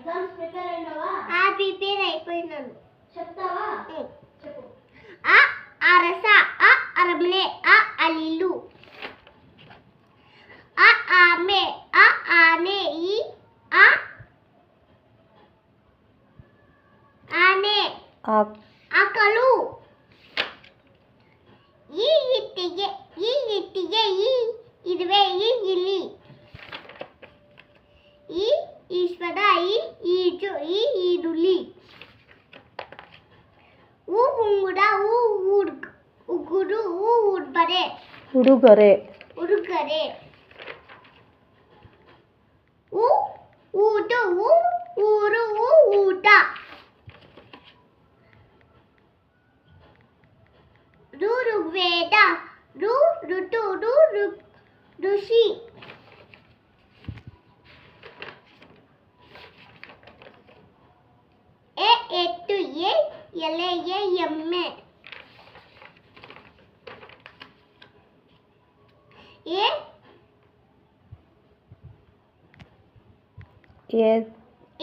Exams prepare అయినావా? Prepare అయిపోయినాను. చెప్తావా? చెప్పు. అరస, అరమనే, అల్లిల్లు, ఆమె, ఆనే, ఆనే, ఆకలు, ఈ ఇట్టిಗೆ, ఇరవై, ఇల్లి, ಈ ಈಶ್ವರ, ಈಜು, ಈರುಳ್ಳಿ, ಉಂಗುರ, ಉಗುರು, ಉಡುಗೊರೆ, ಊದು, ಊರು, ಊಟ, ಋಗ್ವೇದ, ಋತು, ಋಷಿ, ಎತ್ತು, ಎಲೆ, ಎಮ್ಮೆ,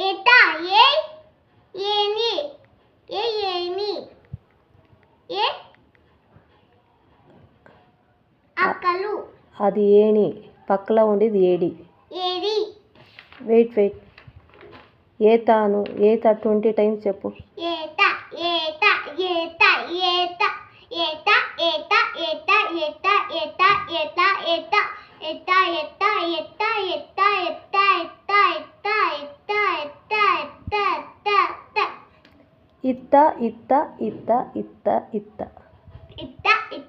ఏట, ఏని, అక్కలు, అది ఏణి, పక్కలో ఉండేది ఏడి. వెయిట్ ఈత 20 టైమ్స్ చెప్పు. ఏట, ఇత్త